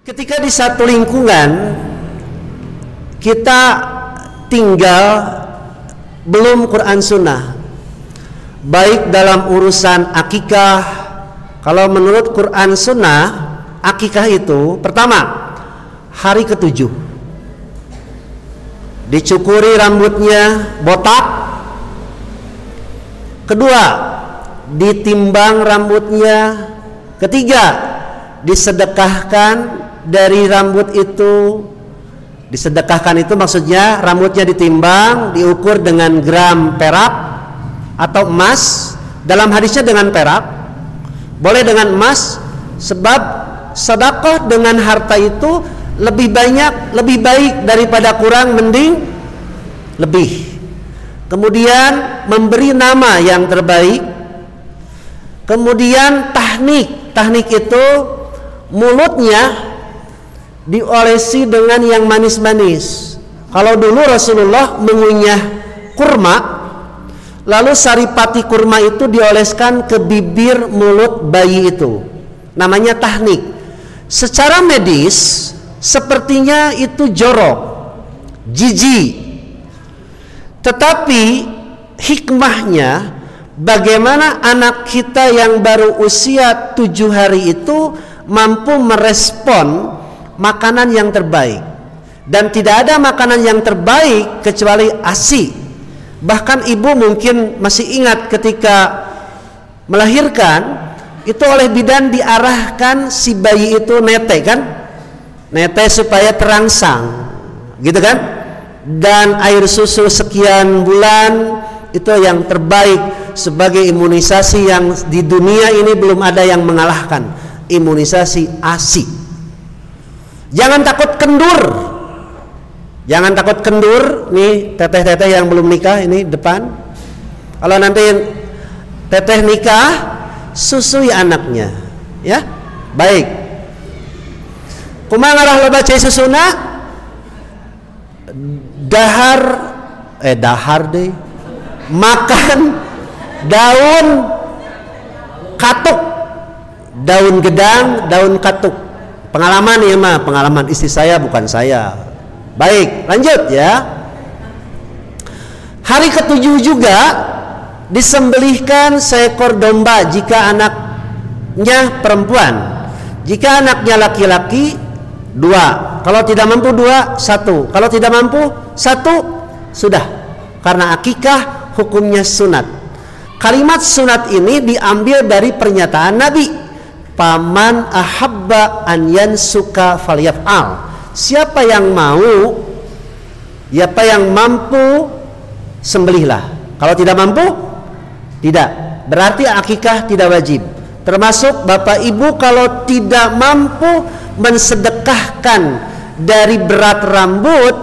Ketika di satu lingkungan kita tinggal belum Quran Sunnah, baik dalam urusan akikah. Kalau menurut Quran Sunnah, akikah itu pertama hari ke-7 dicukuri rambutnya botak, kedua ditimbang rambutnya, ketiga disedekahkan dari rambut itu. Disedekahkan itu maksudnya rambutnya ditimbang, diukur dengan gram perak atau emas. Dalam hadisnya dengan perak, boleh dengan emas, sebab sedekah dengan harta itu lebih banyak, lebih baik daripada kurang, mending lebih. Kemudian memberi nama yang terbaik. Kemudian tahnik itu mulutnya diolesi dengan yang manis-manis. Kalau dulu Rasulullah mengunyah kurma, lalu saripati kurma itu dioleskan ke bibir mulut bayi itu, namanya tahnik. Secara medis sepertinya itu jorok, jijik, tetapi hikmahnya bagaimana anak kita yang baru usia 7 hari itu mampu merespon makanan yang terbaik. Dan tidak ada makanan yang terbaik kecuali ASI. Bahkan ibu mungkin masih ingat ketika melahirkan, itu oleh bidan diarahkan si bayi itu nete kan, nete supaya terangsang gitu kan. Dan air susu sekian bulan itu yang terbaik sebagai imunisasi yang di dunia ini belum ada yang mengalahkan, imunisasi ASI. Jangan takut kendur. Jangan takut kendur. Nih teteh-teteh yang belum nikah ini depan. Kalau nanti teteh nikah, susui anaknya, ya. Baik. Kumaha ngarah loba cai susuna? Dahar deh. Makan daun katuk. Daun gedang, daun katuk. Pengalaman ya mah, pengalaman istri saya bukan saya. Baik, lanjut ya. Hari ke-7 juga disembelihkan seekor domba jika anaknya perempuan. Jika anaknya laki-laki 2. Kalau tidak mampu 2, 1. Kalau tidak mampu 1, sudah. Karena akikah hukumnya sunat. Kalimat sunat ini diambil dari pernyataan Nabi, paman ahabba an yansuka falyaf'al. Siapa yang mau, siapa yang mampu, sembelihlah. Kalau tidak mampu, tidak. Berarti akikah tidak wajib. Termasuk bapak ibu kalau tidak mampu mensedekahkan dari berat rambut,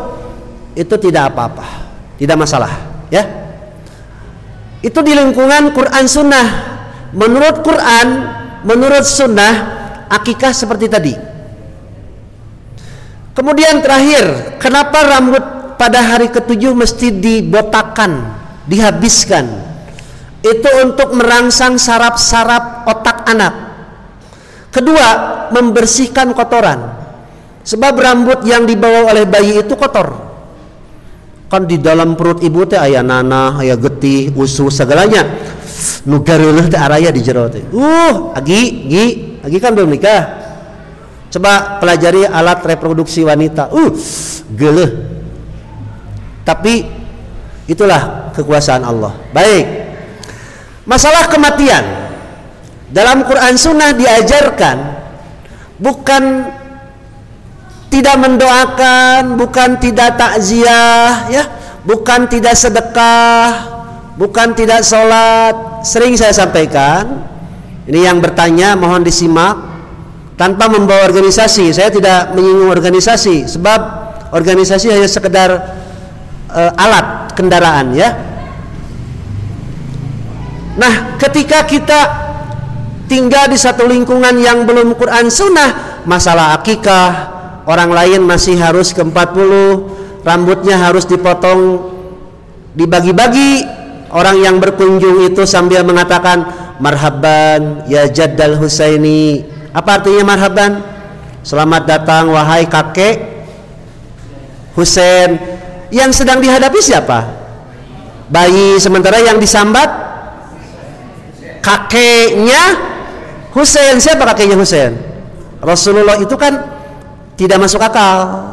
itu tidak apa-apa, tidak masalah, ya. Itu di lingkungan Quran Sunnah. Menurut Quran, menurut Sunnah, akikah seperti tadi. Kemudian terakhir, kenapa rambut pada hari ke-7 mesti dibotakan, dihabiskan? Itu untuk merangsang saraf-saraf otak anak. Kedua, membersihkan kotoran. Sebab rambut yang dibawa oleh bayi itu kotor. Kan di dalam perut ibu teh aya nanah, aya getih, usus segalanya. Nu gareuleuh teh araya di jero teh. Agi kan belum nikah. Coba pelajari alat reproduksi wanita. Geuleuh. Tapi itulah kekuasaan Allah. Baik. Masalah kematian. Dalam Quran Sunnah diajarkan bukan tidak mendoakan, bukan tidak takziah, ya, bukan tidak sedekah, bukan tidak sholat. Sering saya sampaikan, ini yang bertanya mohon disimak tanpa membawa organisasi. Saya tidak menyinggung organisasi, sebab organisasi hanya sekedar alat kendaraan, ya. Nah, ketika kita tinggal di satu lingkungan yang belum Quran Sunnah, masalah akikah, orang lain masih harus ke 40, rambutnya harus dipotong, dibagi-bagi. Orang yang berkunjung itu sambil mengatakan marhaban ya Jaddal Husaini. Apa artinya marhaban? Selamat datang wahai kakek Husain. Yang sedang dihadapi siapa? Bayi. Sementara yang disambat kakeknya Husain. Siapa kakeknya Husain? Rasulullah. Itu kan tidak masuk akal,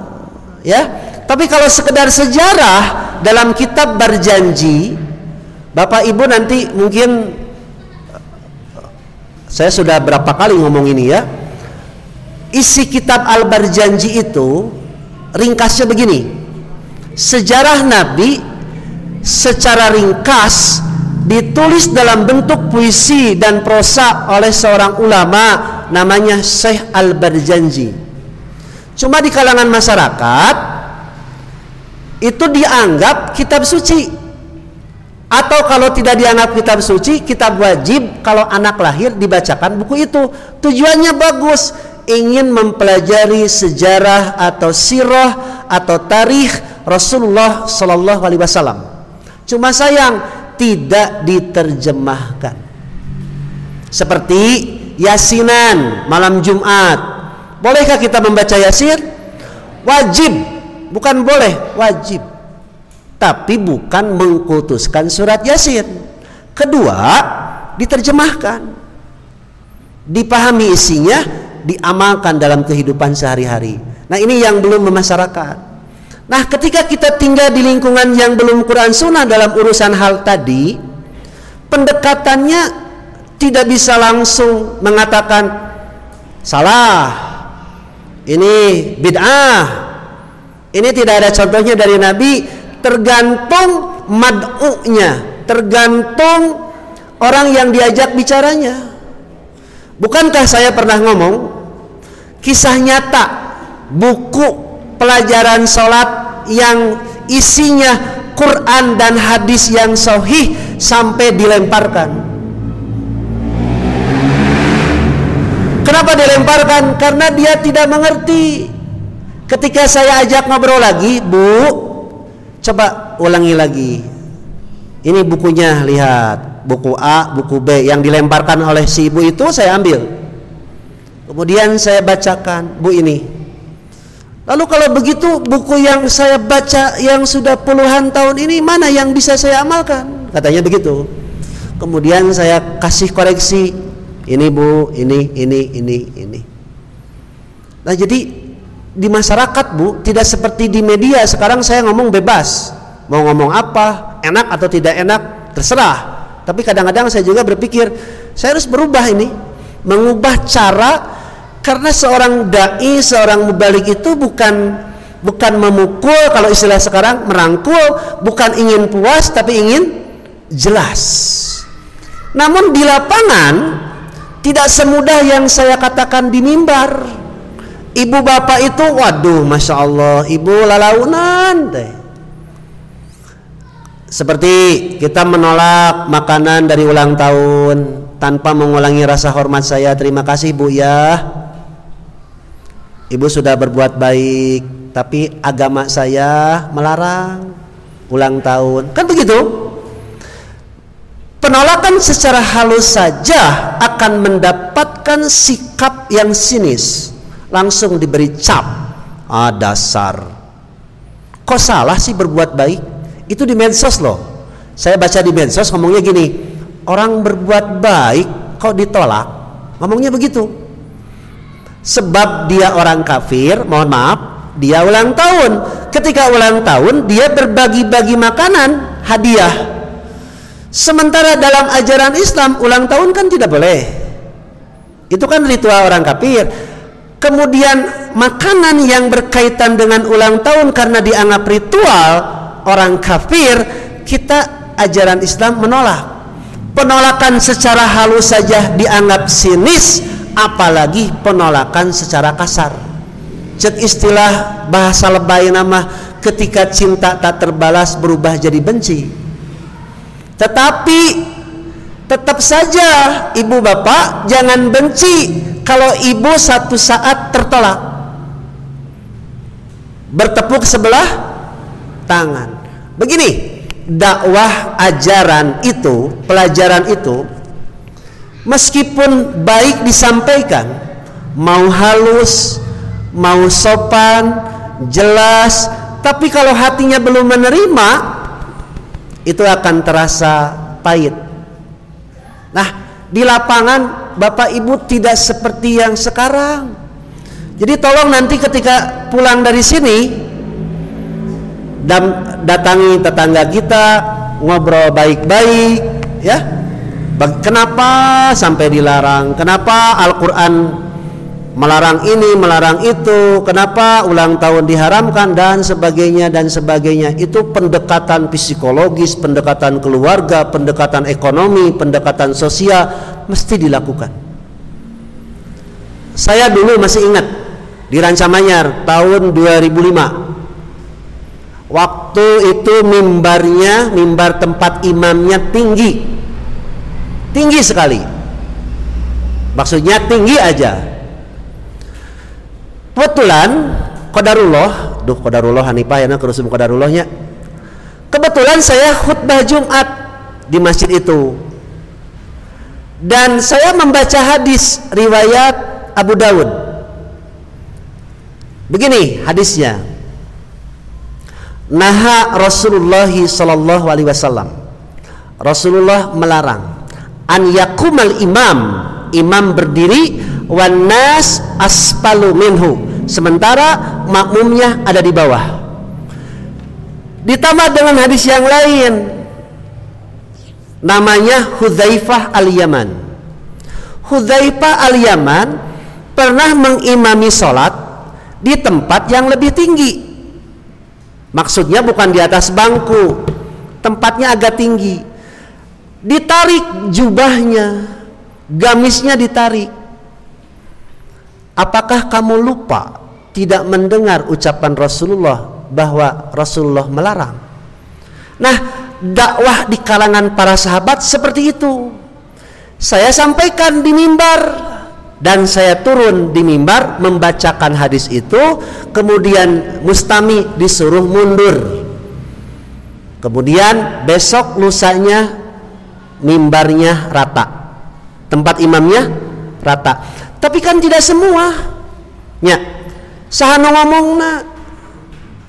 ya. Tapi kalau sekedar sejarah dalam kitab berjanji, Bapak Ibu nanti mungkin, saya sudah berapa kali ngomong ini ya, isi kitab Al-Barjanji itu ringkasnya begini: sejarah Nabi secara ringkas ditulis dalam bentuk puisi dan prosa oleh seorang ulama namanya Syekh Al-Barjanji. Cuma di kalangan masyarakat itu dianggap kitab suci, atau kalau tidak dianggap kitab suci, kitab wajib kalau anak lahir dibacakan buku itu. Tujuannya bagus, ingin mempelajari sejarah atau sirah atau tarikh Rasulullah Shallallahu Alaihi Wasallam. Cuma sayang tidak diterjemahkan. Seperti Yasinan malam Jumat. Bolehkah kita membaca Yasin? Wajib, bukan boleh, wajib. Tapi bukan mengkultuskan surat Yasin. Kedua, diterjemahkan, dipahami isinya, diamalkan dalam kehidupan sehari-hari. Nah, ini yang belum memasyarakat. Nah, ketika kita tinggal di lingkungan yang belum Quran Sunnah dalam urusan hal tadi, pendekatannya tidak bisa langsung mengatakan salah, ini bid'ah, ini tidak ada contohnya dari Nabi. Tergantung mad'u'nya, tergantung orang yang diajak bicaranya. Bukankah saya pernah ngomong kisah nyata buku pelajaran sholat yang isinya Quran dan hadis yang sahih sampai dilemparkan? Kenapa dilemparkan? Karena dia tidak mengerti. Ketika saya ajak ngobrol lagi, Bu, coba ulangi lagi. Ini bukunya, lihat, buku A, buku B yang dilemparkan oleh si ibu itu saya ambil. Kemudian saya bacakan, Bu, ini. Lalu kalau begitu buku yang saya baca yang sudah puluhan tahun ini mana yang bisa saya amalkan? Katanya begitu. Kemudian saya kasih koreksi, ini Bu, ini. Nah, jadi di masyarakat, Bu, tidak seperti di media. Sekarang saya ngomong bebas, mau ngomong apa, enak atau tidak enak terserah. Tapi kadang-kadang saya juga berpikir saya harus berubah ini, mengubah cara. Karena seorang dai, seorang mubalik itu bukan memukul, kalau istilah sekarang merangkul, bukan ingin puas tapi ingin jelas. Namun di lapangan tidak semudah yang saya katakan di mimbar. Ibu bapak itu, waduh, masya Allah, ibu lalaunan deh. Seperti kita menolak makanan dari ulang tahun tanpa mengulangi rasa hormat saya, terima kasih Bu ya, Ibu sudah berbuat baik, tapi agama saya melarang ulang tahun. Kan begitu? Penolakan secara halus saja akan mendapatkan sikap yang sinis. Langsung diberi cap. Ah, dasar. Kok salah sih berbuat baik? Itu di medsos loh. Saya baca di medsos ngomongnya gini, orang berbuat baik kok ditolak? Ngomongnya begitu. Sebab dia orang kafir, mohon maaf, dia ulang tahun. Ketika ulang tahun, dia berbagi-bagi makanan, hadiah. Sementara dalam ajaran Islam, ulang tahun kan tidak boleh. Itu kan ritual orang kafir. Kemudian makanan yang berkaitan dengan ulang tahun karena dianggap ritual orang kafir, kita ajaran Islam menolak. Penolakan secara halus saja dianggap sinis, apalagi penolakan secara kasar. Cek istilah bahasa lebay nama, ketika cinta tak terbalas berubah jadi benci. Tetapi tetap saja ibu bapak jangan benci kalau ibu satu saat tertolak. Bertepuk sebelah tangan. Begini, dakwah ajaran itu, pelajaran itu, meskipun baik disampaikan, mau halus, mau sopan, jelas, tapi kalau hatinya belum menerima, itu akan terasa pahit. Nah, di lapangan Bapak Ibu tidak seperti yang sekarang. Jadi tolong nanti ketika pulang dari sini, datangi tetangga kita, ngobrol baik-baik, ya. Kenapa sampai dilarang? Kenapa Al-Quran melarang ini, melarang itu? Kenapa ulang tahun diharamkan dan sebagainya dan sebagainya? Itu pendekatan psikologis, pendekatan keluarga, pendekatan ekonomi, pendekatan sosial mesti dilakukan. Saya dulu masih ingat di Rancamanyar tahun 2005. Waktu itu mimbar tempat imamnya tinggi sekali, maksudnya tinggi aja. Kebetulan Qadarullah Hanifah ya, kerusum Qadarullahnya. Kebetulan saya khutbah Jumat di masjid itu, dan saya membaca hadis riwayat Abu Dawud. Begini hadisnya, naha Rasulullah sallallahu alaihi wasallam, Rasulullah melarang an yakumal imam berdiri, wan nas aspalu minhu, sementara makmumnya ada di bawah. Ditambah dengan hadis yang lain, namanya Hudzaifah al-Yaman. Hudzaifah al-Yaman pernah mengimami sholat di tempat yang lebih tinggi. Maksudnya bukan di atas bangku, tempatnya agak tinggi. Ditarik jubahnya, gamisnya ditarik. Apakah kamu lupa tidak mendengar ucapan Rasulullah bahwa Rasulullah melarang? Nah, dakwah di kalangan para sahabat seperti itu. Saya sampaikan di mimbar, dan saya turun di mimbar membacakan hadis itu. Kemudian Mustami disuruh mundur. Kemudian besok lusanya mimbarnya rata, tempat imamnya rata. Tapi kan tidak semua nya sahanu ngomongna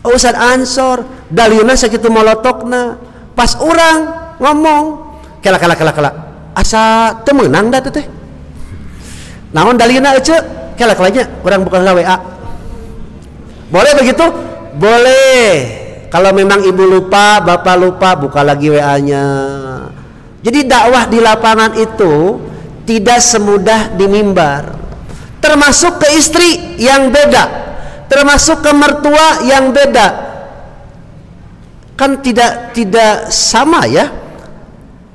Ustaz Ansor dalina sakitu molotokna, pas orang ngomong kela asa teu meunang da teh. Naon dalina ece kela-kelanya orang buka WA. Boleh begitu? Boleh. Kalau memang ibu lupa, bapak lupa, buka lagi WA-nya. Jadi dakwah di lapangan itu tidak semudah di mimbar. Termasuk ke istri yang beda, termasuk ke mertua yang beda. Kan tidak sama ya.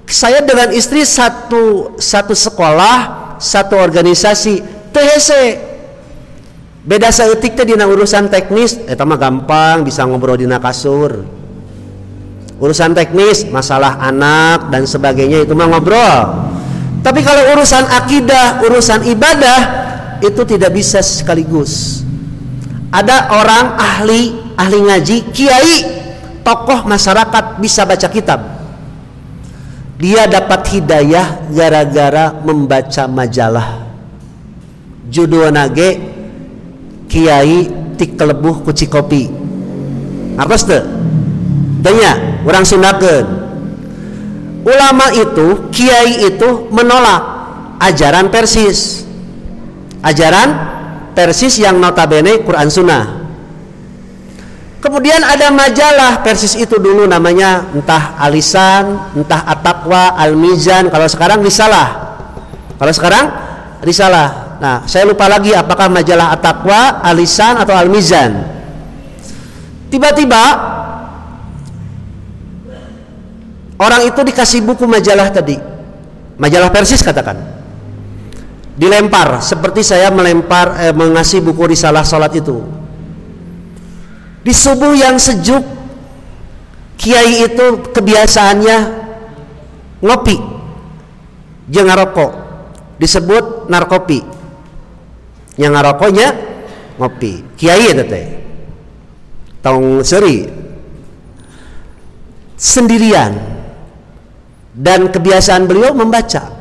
Saya dengan istri satu sekolah, satu organisasi, THC. Beda saeutik teh dina urusan teknis, eta mah gampang bisa ngobrol dina kasur. Urusan teknis, masalah anak dan sebagainya itu mah ngobrol. Tapi kalau urusan akidah, urusan ibadah itu tidak bisa sekaligus. Ada orang ahli ngaji, kiai, tokoh masyarakat bisa baca kitab. Dia dapat hidayah gara-gara membaca majalah. Judulna ge Kiai Tik Kelebuh Kuci Kopi. Ngartos teu? Tanya, orang Sundakeun. Ulama itu, kiai itu menolak ajaran Persis. Ajaran Persis yang notabene Quran Sunnah. Kemudian ada majalah Persis itu dulu namanya entah Alisan, entah At-Taqwa, Al-Mizan, kalau sekarang Risalah. Nah, saya lupa lagi apakah majalah At-Taqwa, Alisan atau Al-Mizan. Tiba-tiba orang itu dikasih buku majalah tadi, majalah Persis katakan, dilempar seperti saya mengasih buku Risalah Salat itu. Di subuh yang sejuk, kiai itu kebiasaannya ngopi jeung ngarokok, disebut narkopi. Yang ngarokoknya ngopi. Kiai eta teh tong seuri sendirian, dan kebiasaan beliau membaca.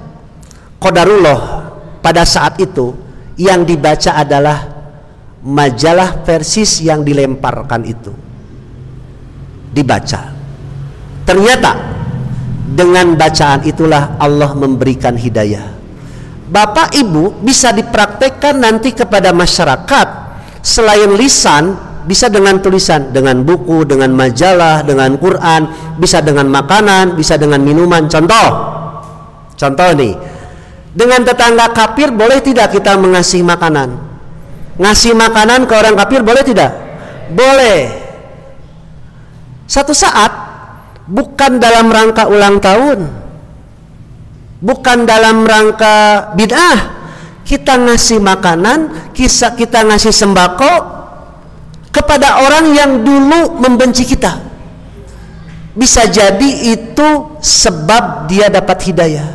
Qadarullah pada saat itu yang dibaca adalah majalah Persis yang dilemparkan itu dibaca. Ternyata dengan bacaan itulah Allah memberikan hidayah. Bapak Ibu bisa dipraktekkan nanti kepada masyarakat. Selain lisan, bisa dengan tulisan, dengan buku, dengan majalah, dengan Quran, bisa dengan makanan, bisa dengan minuman. Contoh nih, dengan tetangga kafir boleh tidak kita mengasih makanan? Ngasih makanan ke orang kafir boleh tidak? Boleh. Satu saat, bukan dalam rangka ulang tahun, bukan dalam rangka bid'ah, kita ngasih makanan, kita ngasih sembako kepada orang yang dulu membenci kita. Bisa jadi itu sebab dia dapat hidayah.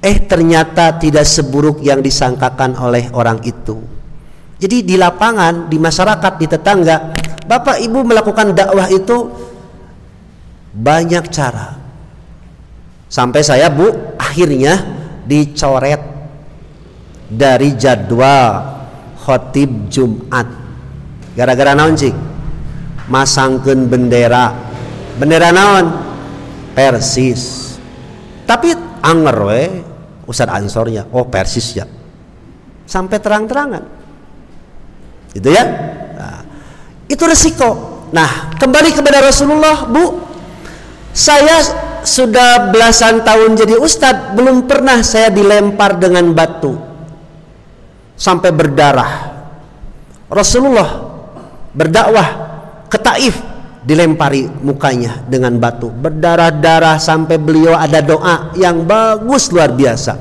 Ternyata tidak seburuk yang disangkakan oleh orang itu. Jadi di lapangan, di masyarakat, di tetangga, Bapak Ibu melakukan dakwah itu banyak cara. Sampai saya, Bu, akhirnya dicoret dari jadwal khotib Jumat. Gara-gara naon cik? Masangkeun bendera naon? Persis. Tapi anger we Ustadz Ansornya, oh Persis ya. Sampai terang-terangan. Gitu ya. Nah, itu resiko. Nah, kembali kepada Rasulullah, Bu. Saya sudah belasan tahun jadi ustadz, belum pernah saya dilempar dengan batu sampai berdarah. Rasulullah berdakwah ke Taif, dilempari mukanya dengan batu, berdarah-darah sampai beliau ada doa yang bagus luar biasa,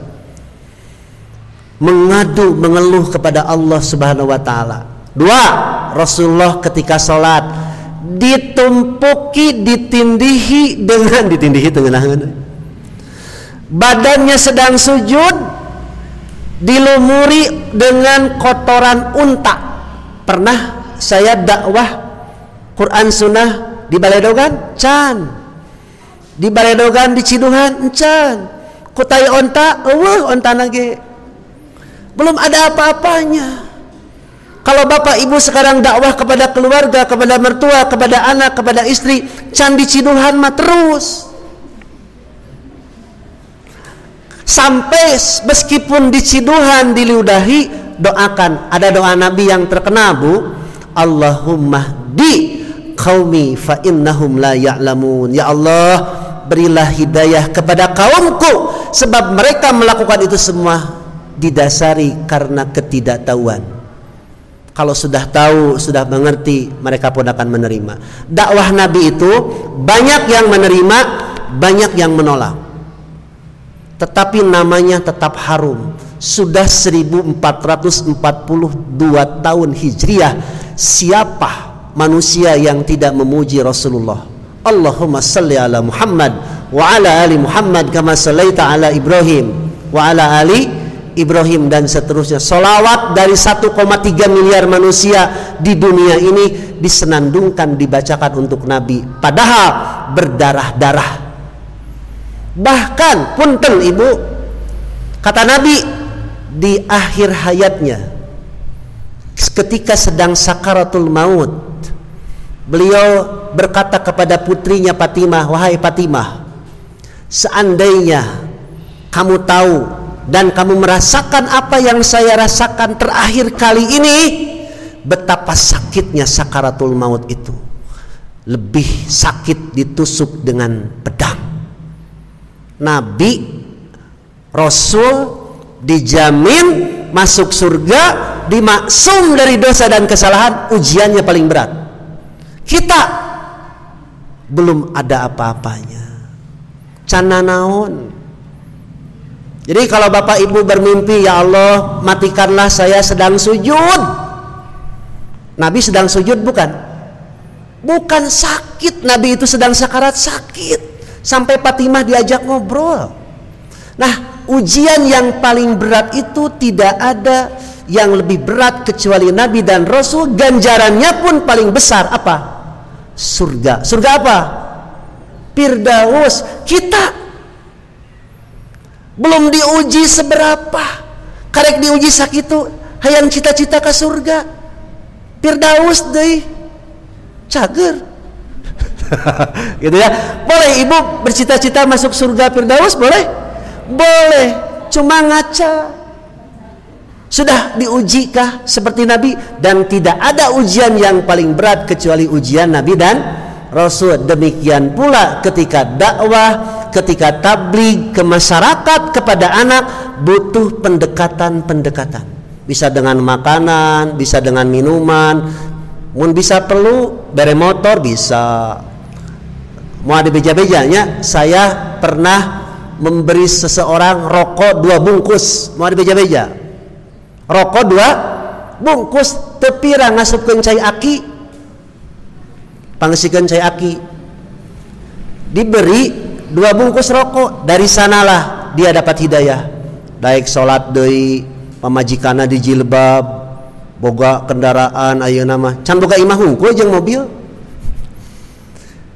mengadu, mengeluh kepada Allah Subhanahu wa taala. Dua, Rasulullah ketika sholat ditumpuki, ditindihi badannya sedang sujud, dilumuri dengan kotoran unta. Pernah saya dakwah Quran Sunnah di Baledogan, can. Di Baledogan, di Ciduhan, can. Kutai onta, onta nage. Belum ada apa-apanya. Kalau Bapak Ibu sekarang dakwah kepada keluarga, kepada mertua, kepada anak, kepada istri, can di Ciduhan mah terus. Sampai meskipun di Ciduhan diludahi, doakan. Ada doa Nabi yang terkenal, Bu. Allahumma di qaumi fa innahum la ya'lamun. Ya Allah, berilah hidayah kepada kaumku, sebab mereka melakukan itu semua didasari karena ketidaktahuan. Kalau sudah tahu, sudah mengerti, mereka pun akan menerima. Dakwah Nabi itu banyak yang menerima, banyak yang menolak. Tetapi namanya tetap harum. Sudah 1442 tahun Hijriah, siapa manusia yang tidak memuji Rasulullah? Allahumma salli ala Muhammad wa ala ali Muhammad kama sallaita ala Ibrahim wa ala ali Ibrahim, dan seterusnya. Solawat dari 1,3 miliar manusia di dunia ini disenandungkan, dibacakan untuk Nabi, padahal berdarah-darah. Bahkan punten Ibu, kata Nabi di akhir hayatnya ketika sedang sakaratul maut, beliau berkata kepada putrinya Fatimah, wahai Fatimah, seandainya kamu tahu dan kamu merasakan apa yang saya rasakan terakhir kali ini, betapa sakitnya sakaratul maut itu. Lebih sakit ditusuk dengan pedang. Nabi, Rasul dijamin masuk surga, dimaksum dari dosa dan kesalahan, ujiannya paling berat. Kita belum ada apa-apanya. Cana naon. Jadi kalau Bapak Ibu bermimpi, ya Allah matikanlah saya sedang sujud. Nabi sedang sujud bukan? Bukan sakit, Nabi itu sedang sakarat sakit. Sampai Fatimah diajak ngobrol. Nah, ujian yang paling berat itu tidak ada yang lebih berat kecuali Nabi dan Rasul. Ganjarannya pun paling besar apa? Surga. Surga apa? Firdaus. Kita belum diuji seberapa, karek diuji sakitu hayang cita-cita ke surga Firdaus deui cager. Gitu ya. Boleh ibu bercita-cita masuk surga Firdaus, boleh? Boleh, cuma ngaca. Sudah diujikah seperti Nabi? Dan tidak ada ujian yang paling berat kecuali ujian Nabi dan Rasul. Demikian pula ketika dakwah, ketika tabligh ke masyarakat kepada anak, butuh pendekatan-pendekatan. Bisa dengan makanan, bisa dengan minuman, mun bisa perlu bere motor bisa. Mau ada beja-bejanya, saya pernah memberi seseorang rokok 2 bungkus. Mau ada beja-beja, rokok 2 bungkus, tepira ngasupkeun cai aki, pangesikeun cai aki, diberi 2 bungkus rokok. Dari sanalah dia dapat hidayah. Daek salat deui, pamajikanna dijilbab, boga kendaraan ayeuna mah can boga imah hungkul jeung mobil,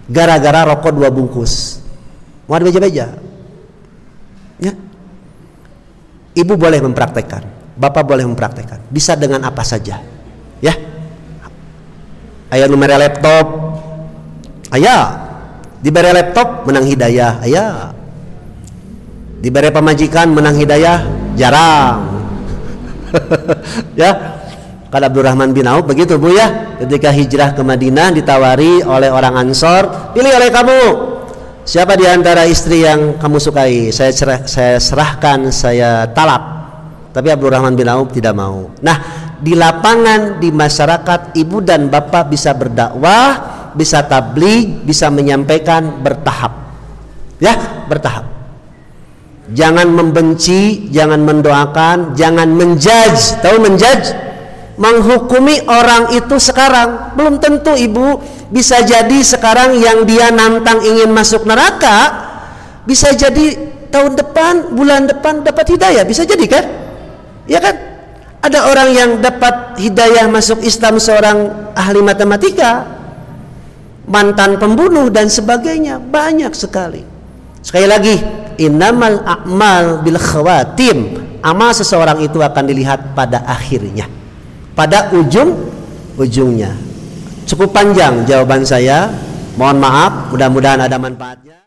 gara-gara rokok 2 bungkus. Mau ada beja-beja ya. Ibu boleh mempraktekkan, bapak boleh mempraktekkan, bisa dengan apa saja ya. Aya nu mere laptop, aya dibere laptop menang hidayah, aya dibere pamajikan menang hidayah jarang. Ya, kata Abdurrahman bin Auf begitu Bu ya, ketika hijrah ke Madinah ditawari oleh orang Ansor, pilih oleh kamu siapa di antara istri yang kamu sukai, saya serahkan, saya talak. Tapi Abdurrahman bin Auf tidak mau. Nah, di lapangan, di masyarakat, ibu dan bapak bisa berdakwah, bisa tabligh, bisa menyampaikan bertahap ya, bertahap. Jangan membenci, jangan mendoakan, jangan menjudge. Tahu menjudge? Menghukumi orang itu sekarang. Belum tentu ibu, bisa jadi sekarang yang dia nantang ingin masuk neraka, bisa jadi tahun depan, bulan depan dapat hidayah, bisa jadi kan? Ya kan? Ada orang yang dapat hidayah masuk Islam, seorang ahli matematika, mantan pembunuh dan sebagainya, banyak sekali. Sekali lagi, innamal a'mal bil khawatim. Amal seseorang itu akan dilihat pada akhirnya, pada ujungnya. Cukup panjang jawaban saya, mohon maaf, mudah-mudahan ada manfaatnya.